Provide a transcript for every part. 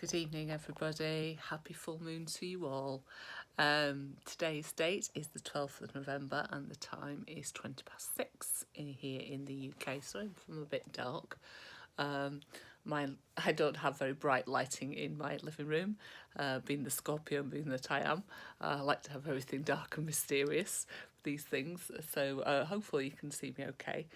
Good evening, everybody. Happy full moon to you all. Today's date is the 12th of November and the time is 6:20 here in the UK, so I'm a bit dark. I don't have very bright lighting in my living room, being the Scorpio being that I am. I like to have everything dark and mysterious, these things, so hopefully you can see me okay.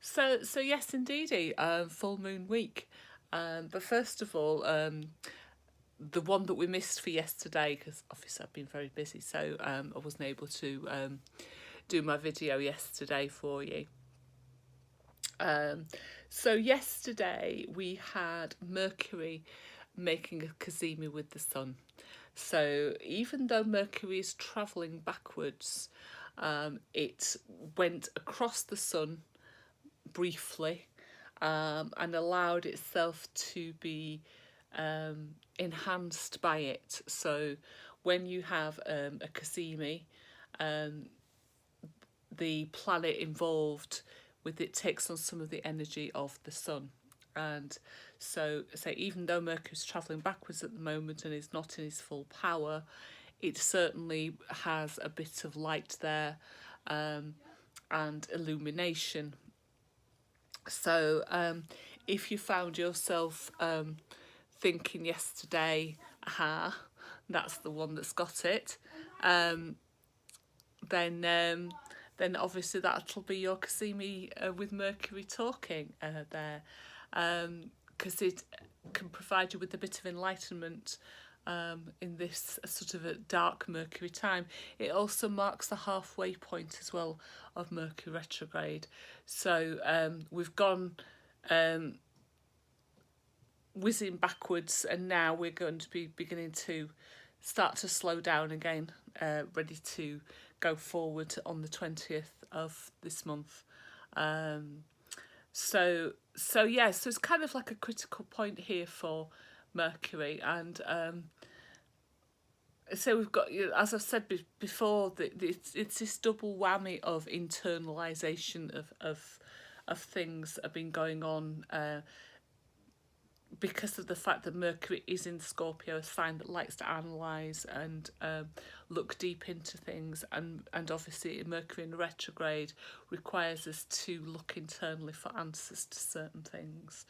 So yes, indeedy, full moon week. But first of all, the one that we missed for yesterday, because obviously I've been very busy, so I wasn't able to do my video yesterday for you. So yesterday we had Mercury making a cazimi with the Sun. So even though Mercury is travelling backwards, it went across the Sun briefly and allowed itself to be enhanced by it. So when you have a cazimi, the planet involved with it takes on some of the energy of the Sun. And so even though Mercury's travelling backwards at the moment and is not in his full power, it certainly has a bit of light there and illumination. So if you found yourself thinking yesterday, aha, that's the one that's got it, then obviously that'll be your cazimi with Mercury talking there, because it can provide you with a bit of enlightenment in this sort of a dark Mercury time. It also marks the halfway point as well of Mercury retrograde. So we've gone whizzing backwards, and now we're going to be beginning to start to slow down again, ready to go forward on the 20th of this month. So it's kind of like a critical point here for Mercury, and so we've got, as I've said before, it's this double whammy of internalisation of things that have been going on because of the fact that Mercury is in Scorpio, a sign that likes to analyse and look deep into things, and obviously Mercury in retrograde requires us to look internally for answers to certain things.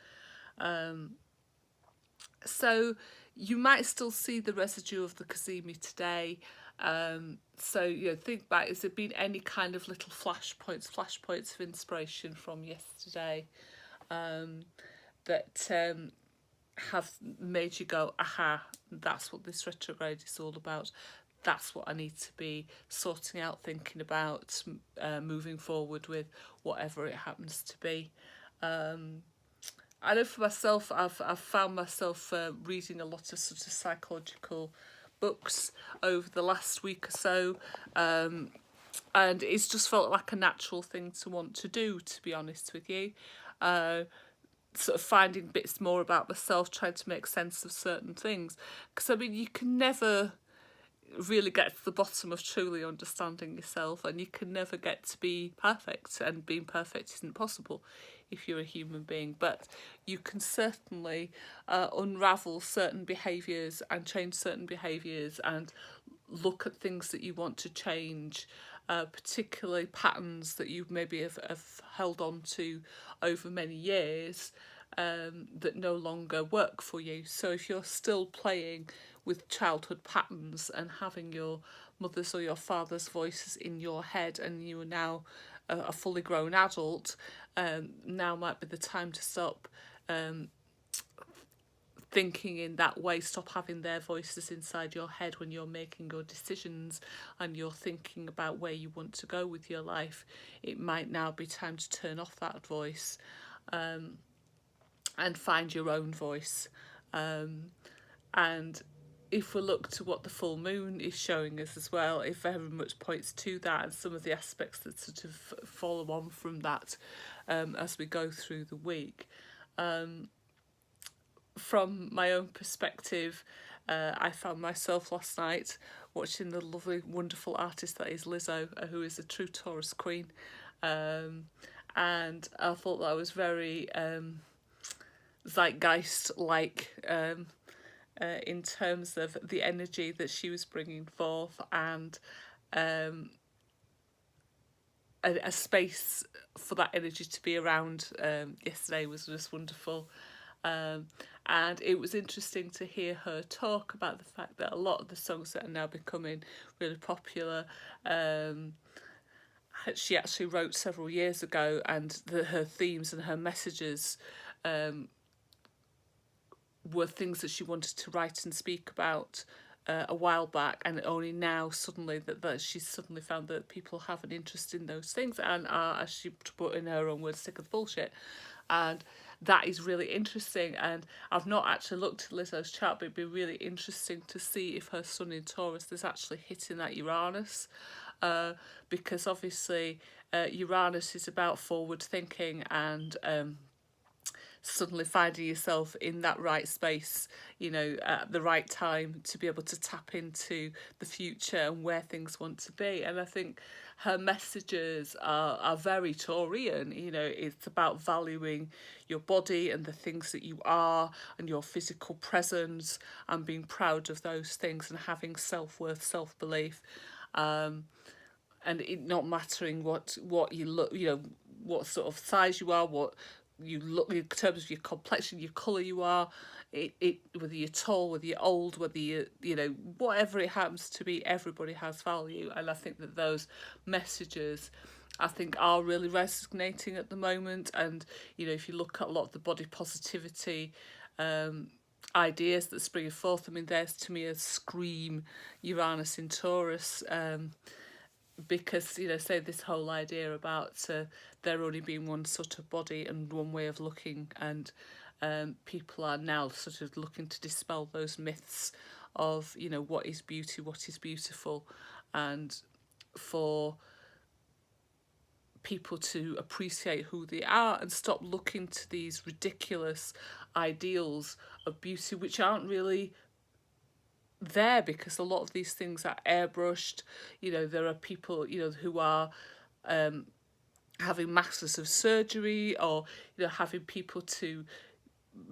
So you might still see the residue of the cazimi today. So think back, has there been any kind of little flashpoints of inspiration from yesterday that have made you go, aha, that's what this retrograde is all about. That's what I need to be sorting out, thinking about, moving forward with, whatever it happens to be. I know for myself, I've found myself reading a lot of sort of psychological books over the last week or so, and it's just felt like a natural thing to want to do, to be honest with you. Sort of finding bits more about myself, trying to make sense of certain things, because I mean you can never really get to the bottom of truly understanding yourself, and you can never get to be perfect, and being perfect isn't possible if you're a human being, but you can certainly unravel certain behaviours and change certain behaviours and look at things that you want to change, particularly patterns that you maybe have held on to over many years that no longer work for you. So if you're still playing with childhood patterns and having your mother's or your father's voices in your head, and you are now a fully grown adult, now might be the time to stop thinking in that way. Stop having their voices inside your head when you're making your decisions and you're thinking about where you want to go with your life. It might now be time to turn off that voice and find your own voice. And if we look to what the full moon is showing us as well, it very much points to that, and some of the aspects that sort of follow on from that as we go through the week. From my own perspective, I found myself last night watching the lovely, wonderful artist that is Lizzo, who is a true Taurus queen, and I thought that was very zeitgeist like, in terms of the energy that she was bringing forth, and um, a space for that energy to be around yesterday was just wonderful. Um, and it was interesting to hear her talk about the fact that a lot of the songs that are now becoming really popular, she actually wrote several years ago, and her themes and her messages were things that she wanted to write and speak about a while back, and only now suddenly that she's suddenly found that people have an interest in those things and are, as she put in her own words, sick of the bullshit. And that is really interesting. And I've not actually looked at Lizzo's chart, but it'd be really interesting to see if her sun in Taurus is actually hitting that Uranus, because obviously Uranus is about forward thinking and suddenly finding yourself in that right space, you know, at the right time to be able to tap into the future and where things want to be. And I think her messages are very Taurian. You know, it's about valuing your body and the things that you are and your physical presence, and being proud of those things and having self-worth, self-belief. And it not mattering what you look, you know, what sort of size you are, what you look in terms of your complexion, your colour you are, it whether you're tall, whether you're old, whether you know, whatever it happens to be, everybody has value. And I think that those messages, I think, are really resonating at the moment. And you know, if you look at a lot of the body positivity ideas that spring forth, I mean, there's to me a scream Uranus in Taurus. Because, you know, say this whole idea about there only being one sort of body and one way of looking, and people are now sort of looking to dispel those myths of, you know, what is beauty, what is beautiful, and for people to appreciate who they are and stop looking to these ridiculous ideals of beauty which aren't really there, because a lot of these things are airbrushed. You know, there are people, you know, who are having masses of surgery, or you know, having people to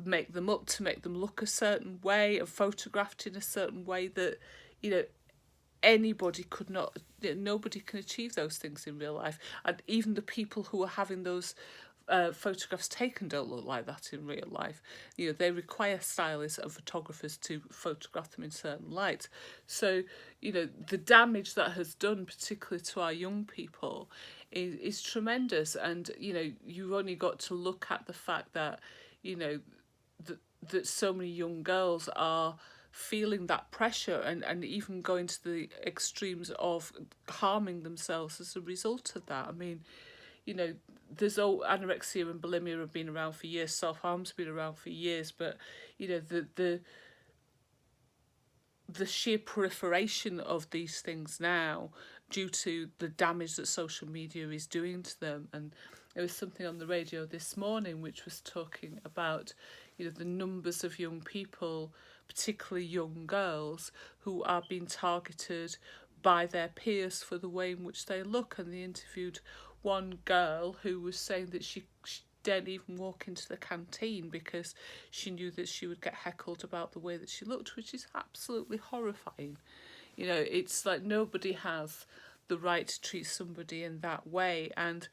make them up to make them look a certain way and photographed in a certain way that, you know, anybody could not, nobody can achieve those things in real life. And even the people who are having those photographs taken don't look like that in real life. You know, they require stylists and photographers to photograph them in certain light. So, you know, the damage that has done, particularly to our young people, is tremendous. And, you know, you've only got to look at the fact that, you know, that so many young girls are feeling that pressure, and even going to the extremes of harming themselves as a result of that. I mean, you know, there's anorexia and bulimia have been around for years, self-harm's been around for years, but you know, the sheer proliferation of these things now, due to the damage that social media is doing to them. And there was something on the radio this morning which was talking about, you know, the numbers of young people, particularly young girls, who are being targeted by their peers for the way in which they look. And they interviewed one girl who was saying that she daren't even walk into the canteen because she knew that she would get heckled about the way that she looked, which is absolutely horrifying. You know, it's like nobody has the right to treat somebody in that way. And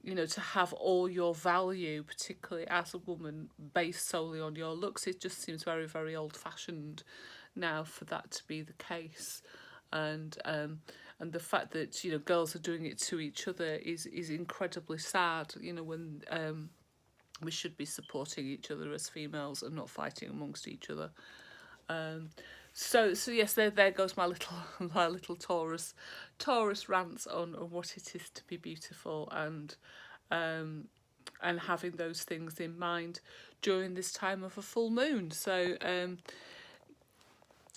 you know, to have all your value, particularly as a woman, based solely on your looks, it just seems very, very old-fashioned now for that to be the case. And the fact that, you know, girls are doing it to each other is incredibly sad. You know, when we should be supporting each other as females and not fighting amongst each other. So yes, there goes my little Taurus rants on what it is to be beautiful, and having those things in mind during this time of a full moon. So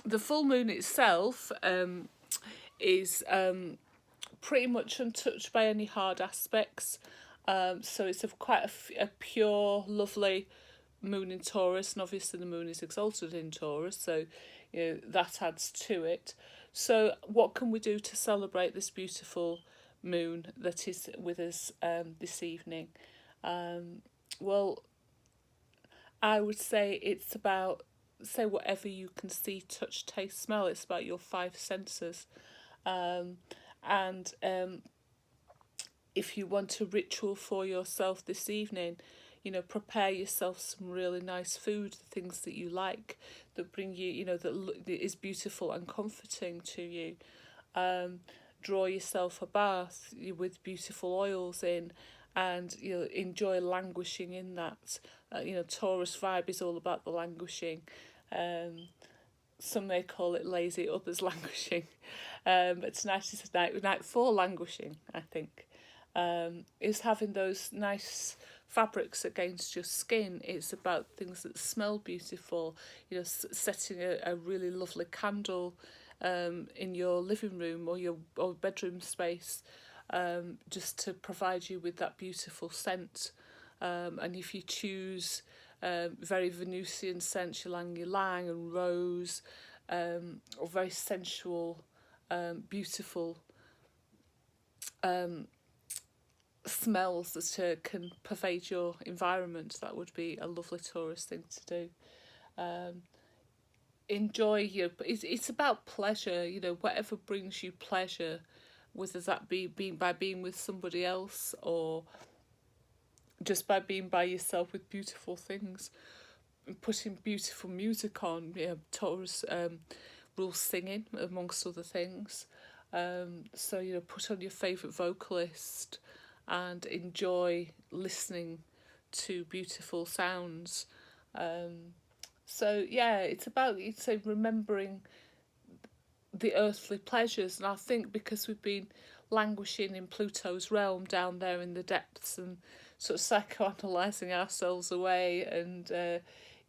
the full moon itself is pretty much untouched by any hard aspects. So it's quite a pure, lovely moon in Taurus, and obviously the moon is exalted in Taurus, so you know, that adds to it. So what can we do to celebrate this beautiful moon that is with us this evening? Well, I would say it's about, say, whatever you can see, touch, taste, smell. It's about your five senses. Um, and if you want a ritual for yourself this evening, prepare yourself some really nice food, the things that you like, that bring you, that is beautiful and comforting to you. Um, Draw yourself a bath with beautiful oils in, and enjoy languishing in that. Taurus vibe is all about the languishing. Um, some may call it lazy, others languishing. But tonight is a night for languishing, I think. Is having those nice fabrics against your skin. It's about things that smell beautiful. Setting a really lovely candle in your living room or your bedroom space, just to provide you with that beautiful scent. And if you choose very Venusian scents, ylang ylang and rose, or very sensual, beautiful smells that can pervade your environment, that would be a lovely tourist thing to do. Enjoy it's about pleasure, whatever brings you pleasure, whether that be being with somebody else or just by being by yourself with beautiful things, putting beautiful music on. Taurus rules singing amongst other things. So put on your favourite vocalist and enjoy listening to beautiful sounds. So yeah, it's about, remembering the earthly pleasures, and I think because we've been languishing in Pluto's realm down there in the depths and sort of psychoanalyzing ourselves away and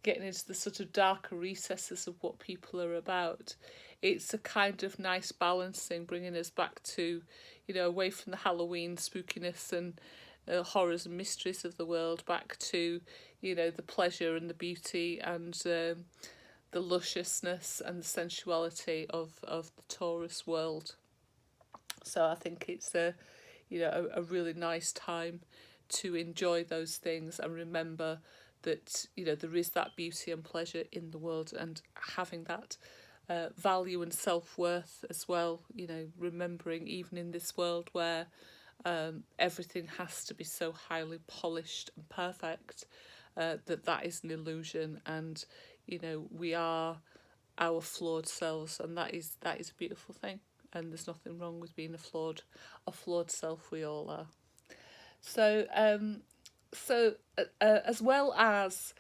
getting into the sort of darker recesses of what people are about, it's a kind of nice balancing, bringing us back to, away from the Halloween spookiness and horrors and mysteries of the world, back to, the pleasure and the beauty and the lusciousness and the sensuality of the Taurus world. So I think it's a really nice time to enjoy those things and remember that there is that beauty and pleasure in the world, and having that value and self-worth as well. Remembering even in this world where everything has to be so highly polished and perfect, that is an illusion, and we are our flawed selves, and that is a beautiful thing, and there's nothing wrong with being a flawed self. We all are. So as well as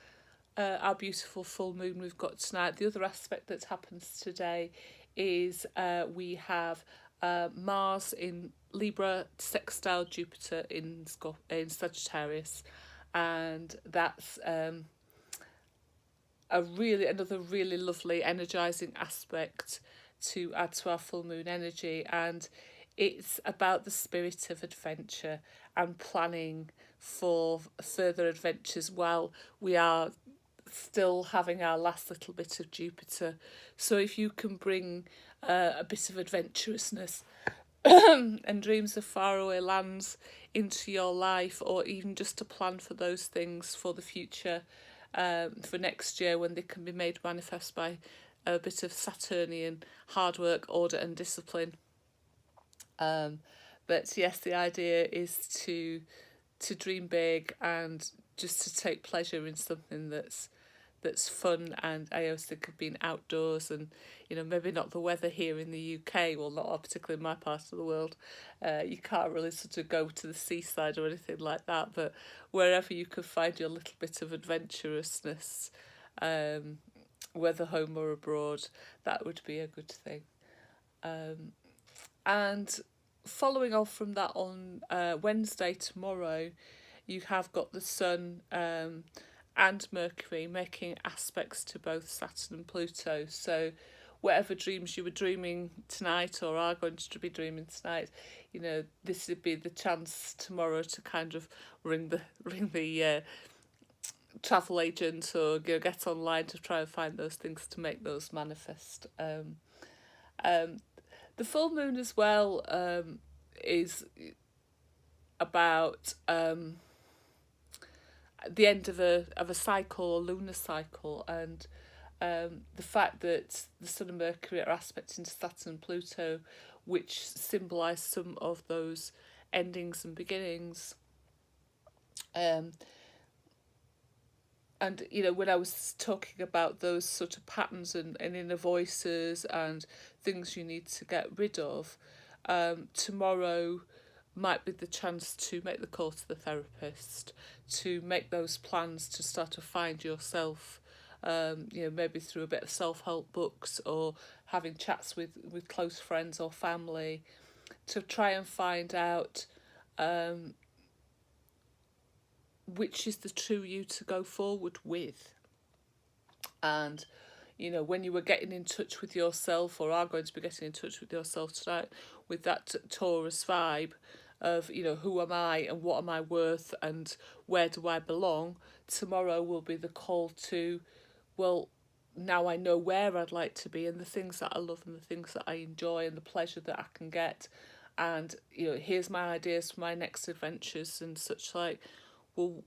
our beautiful full moon we've got tonight, the other aspect that happens today is we have Mars in Libra sextile Jupiter in Sagittarius, and that's another really lovely energizing aspect to add to our full moon energy. And it's about the spirit of adventure and planning for further adventures while we are still having our last little bit of Jupiter. So if you can bring a bit of adventurousness and dreams of faraway lands into your life, or even just to plan for those things for the future, for next year, when they can be made manifest by a bit of Saturnian hard work, order and discipline. But yes, the idea is to dream big and just to take pleasure in something that's fun. And I always think of being outdoors, and maybe not the weather here in the UK, well, not particularly in my part of the world. You can't really sort of go to the seaside or anything like that, but wherever you can find your little bit of adventurousness, whether home or abroad, that would be a good thing. And following off from that, on Wednesday, tomorrow, you have got the Sun and Mercury making aspects to both Saturn and Pluto. So whatever dreams you were dreaming tonight or are going to be dreaming tonight, this would be the chance tomorrow to kind of ring the travel agent, or get online to try and find those things to make those manifest. The full moon as well is about the end of a cycle, a lunar cycle, and the fact that the Sun and Mercury are aspecting into Saturn and Pluto, which symbolise some of those endings and beginnings. And, you know, when I was talking about those sort of patterns and inner voices and things you need to get rid of, tomorrow might be the chance to make the call to the therapist, to make those plans to start to find yourself, you know, maybe through a bit of self-help books or having chats with close friends or family to try and find out which is the true you to go forward with. And, you know, when you were getting in touch with yourself, or are going to be getting in touch with yourself tonight, with that Taurus vibe of, you know, who am I and what am I worth and where do I belong, tomorrow will be the call to, well, now I know where I'd like to be and the things that I love and the things that I enjoy and the pleasure that I can get. And, you know, here's my ideas for my next adventures and such like. Well,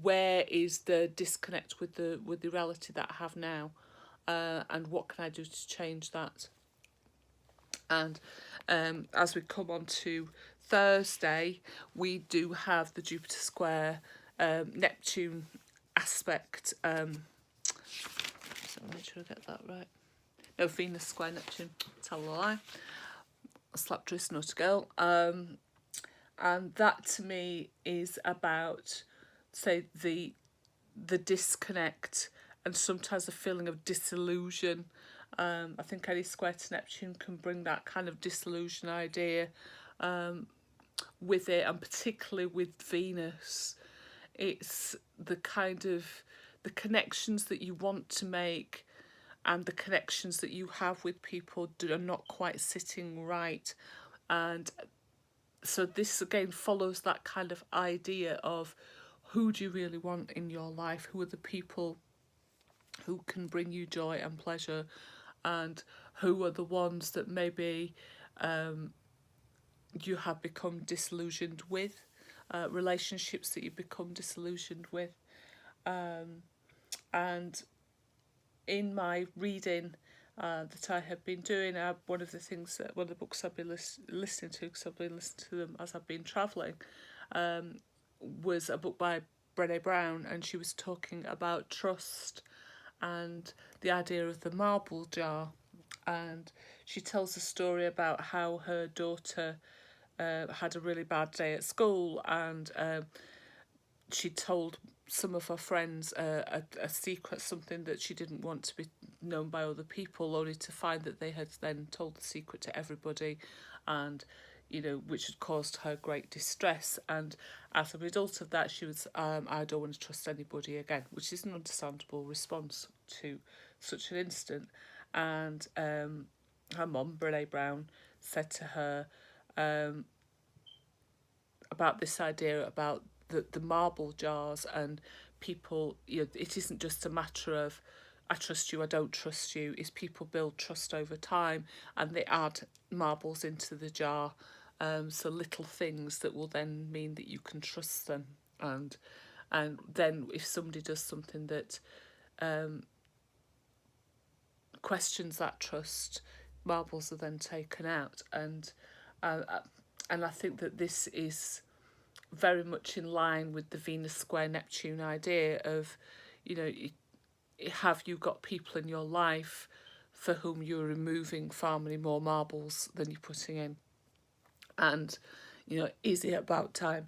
where is the disconnect with the reality that I have now, and what can I do to change that? And as we come on to Thursday, we do have the Jupiter square Neptune aspect. So make sure I get that right. No, Venus square Neptune. Tell a lie. I slapped wrist, not a girl. And that to me is about, say, the disconnect and sometimes a feeling of disillusion. I think any square to Neptune can bring that kind of disillusion idea with it, and particularly with Venus. It's the kind of the connections that you want to make and the connections that you have with people are not quite sitting right. And so this again follows that kind of idea of who do you really want in your life? Who are the people who can bring you joy and pleasure? And who are the ones that maybe you have become disillusioned with? Relationships that you become disillusioned with. And in my reading that I have been doing, one of the books I've been listening to, because I've been listening to them as I've been travelling, was a book by Brené Brown, and she was talking about trust and the idea of the marble jar. And she tells a story about how her daughter had a really bad day at school, and she told some of her friends a secret, something that she didn't want to be known by other people, only to find that they had then told the secret to everybody, and you know, which had caused her great distress. And as a result of that, she was, I don't want to trust anybody again, which is an understandable response to such an incident. And her mum, Brené Brown, said to her about this idea about the marble jars and people, you know, it isn't just a matter of I trust you, I don't trust you. Is people build trust over time and they add marbles into the jar, so little things that will then mean that you can trust them. And then if somebody does something that questions that trust, marbles are then taken out. And I think that this is very much in line with the Venus square Neptune idea of, you know, have you got people in your life for whom you're removing far many more marbles than you're putting in? And, you know, is it about time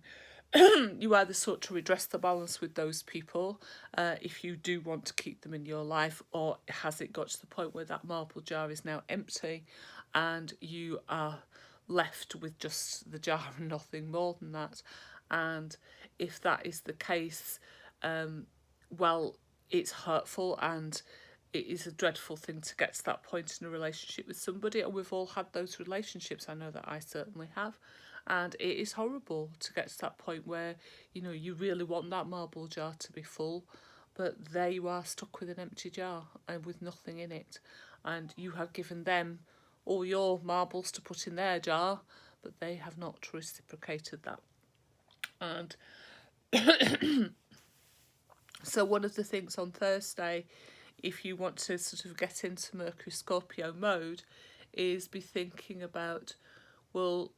you either sought to redress the balance with those people, if you do want to keep them in your life, or has it got to the point where that marble jar is now empty and you are left with just the jar and nothing more than that? And if that is the case, well, it's hurtful and it is a dreadful thing to get to that point in a relationship with somebody, and we've all had those relationships. I know that I certainly have. And it is horrible to get to that point where, you know, you really want that marble jar to be full, but there you are stuck with an empty jar and with nothing in it. And you have given them all your marbles to put in their jar, but they have not reciprocated that. And So one of the things on Thursday, if you want to sort of get into Mercury Scorpio mode, is be thinking about, well,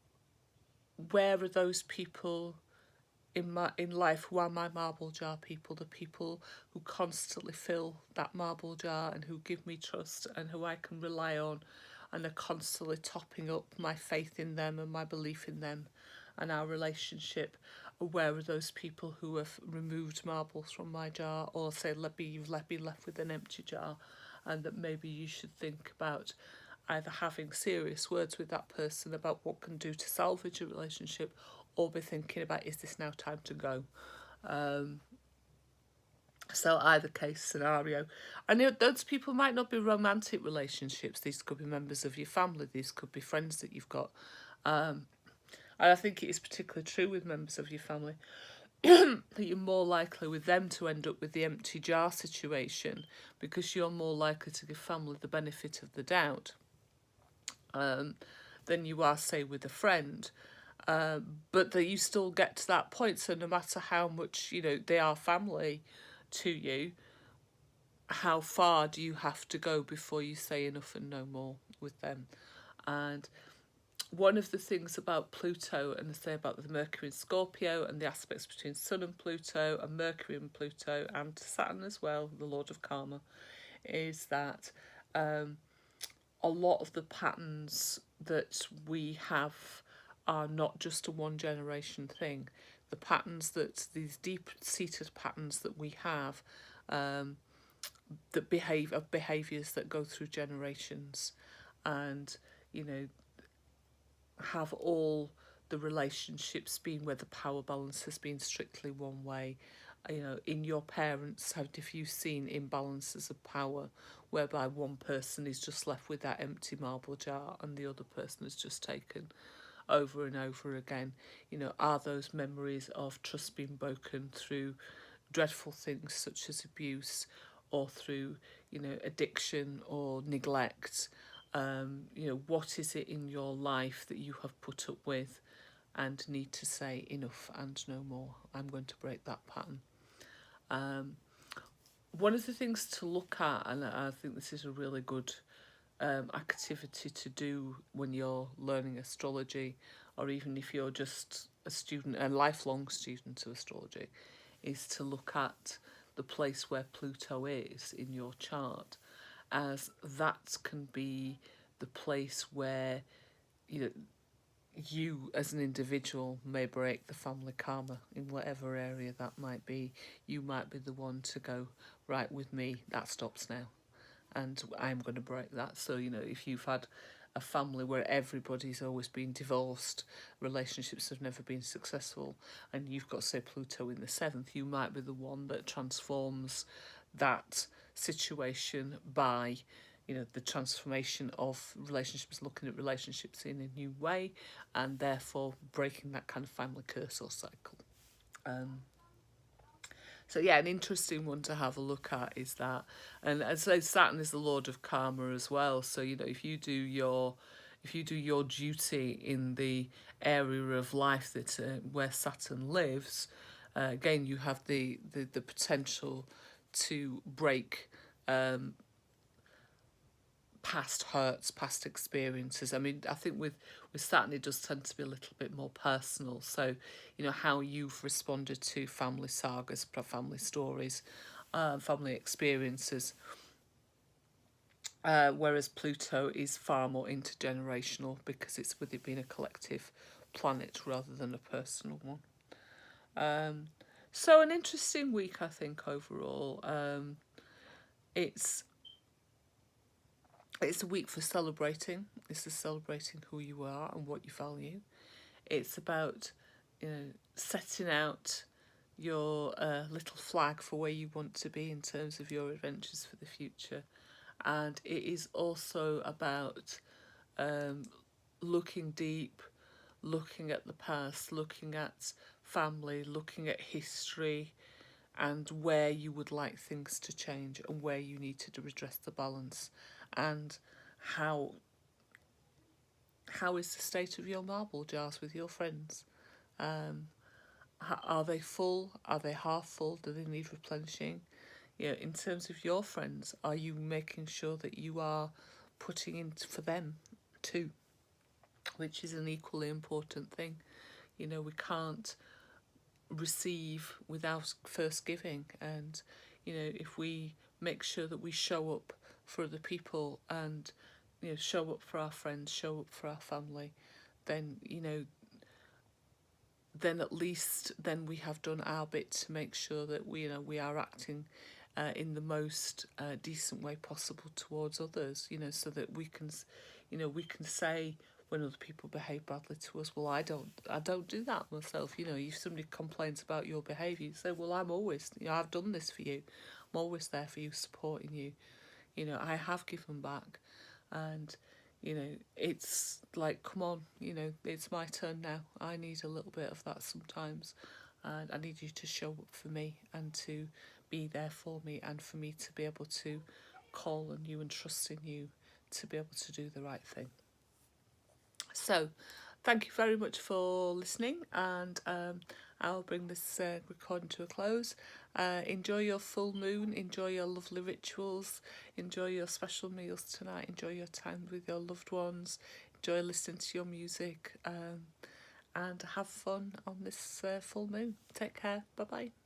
where are those people in life who are my marble jar people, the people who constantly fill that marble jar and who give me trust and who I can rely on and are constantly topping up my faith in them and my belief in them and our relationship. Where are those people who have removed marbles from my jar, or say you've been left with an empty jar, and that maybe you should think about either having serious words with that person about what can do to salvage a relationship, or be thinking about, is this now time to go? Um, so either case scenario. I know those people might not be romantic relationships. These could be members of your family. These could be friends that you've got. And I think it is particularly true with members of your family that you're more likely with them to end up with the empty jar situation, because you're more likely to give family the benefit of the doubt than you are, say, with a friend. But that you still get to that point. So no matter how much, they are family to you, how far do you have to go before you say enough and no more with them? And one of the things about Pluto, and I say about the Mercury and Scorpio and the aspects between Sun and Pluto and Mercury and Pluto and Saturn as well, the Lord of Karma, is that a lot of the patterns that we have are not just a one generation thing. The patterns these deep seated patterns that we have, that behaviors that go through generations, and have all the relationships been where the power balance has been strictly one way. In your parents, have you seen imbalances of power whereby one person is just left with that empty marble jar and the other person is just taken over and over again? Are those memories of trust being broken through dreadful things such as abuse, or through addiction or neglect? What is it in your life that you have put up with and need to say enough and no more? I'm going to break that pattern. One of the things to look at, and I think this is a really good activity to do when you're learning astrology, or even if you're just a lifelong student of astrology, is to look at the place where Pluto is in your chart, as that can be the place where you as an individual may break the family karma in whatever area that might be. You might be the one to go, right, with me, that stops now, and I'm going to break that. So, if you've had a family where everybody's always been divorced, relationships have never been successful, and you've got, say, Pluto in the 7th, you might be the one that transforms that situation by the transformation of relationships, looking at relationships in a new way, and therefore breaking that kind of family curse or cycle. So yeah, an interesting one to have a look at is that, and as I say, Saturn is the Lord of Karma as well. So if you do your duty in the area of life that where Saturn lives, again you have the potential to break past hurts, past experiences. I mean, I think with Saturn, it does tend to be a little bit more personal. So, how you've responded to family sagas, family stories, family experiences. Whereas Pluto is far more intergenerational, because it's with it being a collective planet rather than a personal one. So an interesting week, I think, overall. It's a week for celebrating. It's celebrating who you are and what you value. It's about, setting out your little flag for where you want to be in terms of your adventures for the future. And it is also about looking deep, looking at the past, looking at family, looking at history, and where you would like things to change and where you need to redress the balance, and how is the state of your marble jars with your friends. Are they full? Are they half full? Do they need replenishing? You know, in terms of your friends, are you making sure that you are putting in for them too? Which is an equally important thing. You know, we can't receive without first giving. And, you know, if we make sure that we show up for other people and, you know, show up for our friends, show up for our family, then, you know, then at least then we have done our bit to make sure that we, you know, we are acting in the most decent way possible towards others, you know, so that we can, you know, we can say when other people behave badly to us, well, I don't do that myself. You know, if somebody complains about your behaviour, you say, well, I'm always, you know, I've done this for you. I'm always there for you, supporting you. You know, I have given back, and you know, it's like, come on, you know, it's my turn now. I need a little bit of that sometimes, and I need you to show up for me and to be there for me, and for me to be able to call on you and trust in you to be able to do the right thing. So, thank you very much for listening, and I'll bring this recording to a close. Enjoy your full moon, enjoy your lovely rituals, enjoy your special meals tonight, enjoy your time with your loved ones, enjoy listening to your music, and have fun on this full moon. Take care. Bye bye.